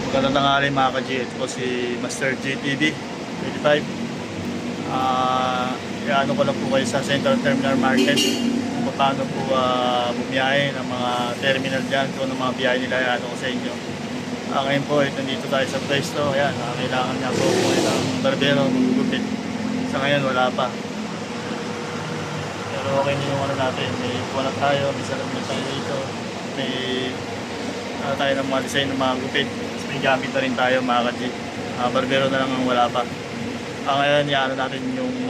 Magandang tanghali mga ka-G. Ito po si Master GTV 25. Iano ko lang po kayo sa Central Terminal Market kung paano po bumiyahe ng mga terminal dyan, kung ano mga biyahe nila, iano ko sa inyo. Ngayon po, nandito tayo sa pwesto. Ayan, kailangan nga po ng barbero, magugupit. Sa ngayon, wala pa. Pero okay na yung ano natin. May kuha tayo, may salamin tayo dito. May tayo ng mga design ng mga gupit. May gamit na rin tayo mga ka-G. Barbero na lang ang wala pa. Ngayon, iano natin yung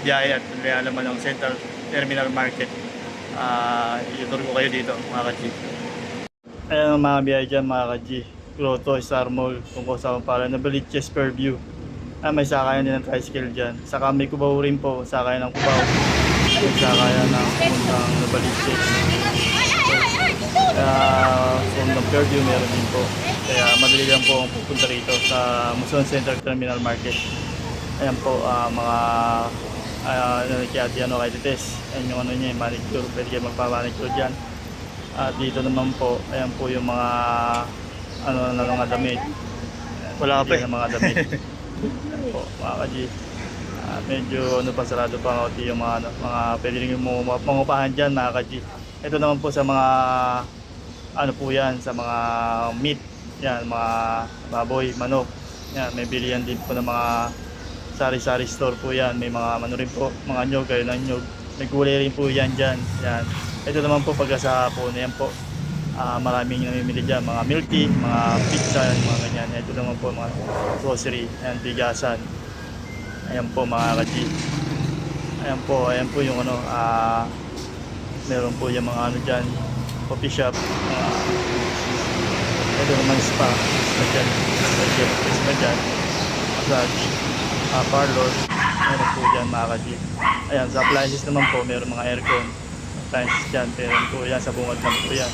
biyahe at nilalaman ng Central Terminal Market. Ituturo ko kayo dito mga ka-G. Ayan ang mga biyahe dyan mga ka-G. Grotto, Star Mall, kung kung saan pala, Nabaliches, Fairview. May sakayan din ng tricycle dyan. Saka may Cubao rin po, sakayan ng Cubao. May sakayan ng puntang Nabaliches. From the Fairview meron din po. Kaya madali lang po ang pupunta rito sa Muson Central Terminal Market. Ayan po mga kay Tites. Ayan yung ano niya, manicure. Pwede kayo magpamanicure dyan. At dito naman po, ayan po yung mga ano na mga damit. Wala pa yung mga damit. Ayan po mga ka-G. Medyo ano pa, sarado pa yung mga pwede rin yung mangupahan dyan mga ka-G. Ito naman po sa mga ano po yan, sa mga meat, yan, mga baboy, manok. Yan, may bilihan din po ng mga sari-sari store po yan. May mga ano rin po, mga nyog, kayo ng nyog. May gulay rin po yan dyan. Yan. Ito naman po pagka sa hapon, yan po. Maraming namimili dyan, mga milk tea, mga pizza, mga ganyan. Ito naman po mga grocery, yan, bigasan. Ayan po mga ka-G. Ayan po yung ano, meron po yung mga ano dyan, coffee shop. Ito naman spa dyan, spa dyan, massage, parlor, meron po dyan mga ka-G. Ayan, sa appliances naman po, meron mga aircon, appliances dyan, meron po yan, sa bungad naman po yan.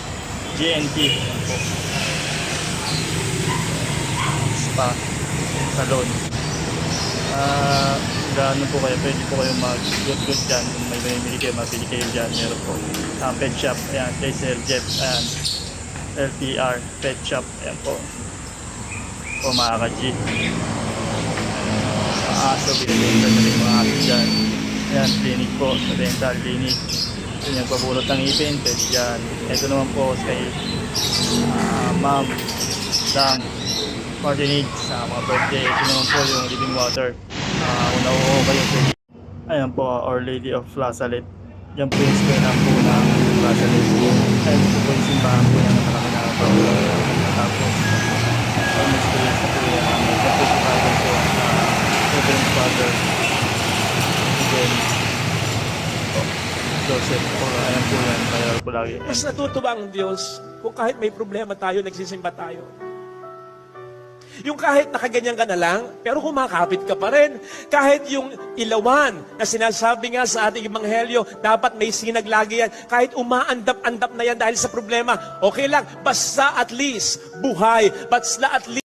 GNT, ayan po. Spa, salon. Gaano po kayo, pwede po kayo mag-good dyan, kung may mamimili kayo, mabili kayo dyan, meron po. Pet shop, ayan, Kaiser Jet, ayan, LPR, pet shop, ayan po. Po mga ka-G. Sa aso, binibenta na rin mga aso dyan. Ayan, clinic po, sa dental clinic. Yun yung pabulot ng ipin, pwede dyan. Ito naman po kay Ma'am Dang Martinez sa mga birthday. Ito naman po yung living water. Kung nauuho kayo po. Ayan po, Our Lady of Lazaret. Yan po yung square po ng Lazaret. Ayan po yung simbahan po yan na malaki na pawala. Tapos, ang experience na po yan. May kapitbahay po na Reverend Father. And then, Joseph po. Ayan po yan. Kaya po lagi. Mas natutuwa ang Diyos kung kahit may problema tayo, nagsisimba tayo. Yung kahit nakaganyan ka na lang, pero kumakapit ka pa rin. Kahit yung ilawan na sinasabi nga sa ating ebanghelyo, dapat may sinag lagi yan. Kahit umaandap-andap na yan dahil sa problema, okay lang. Basta at least buhay. Basta at least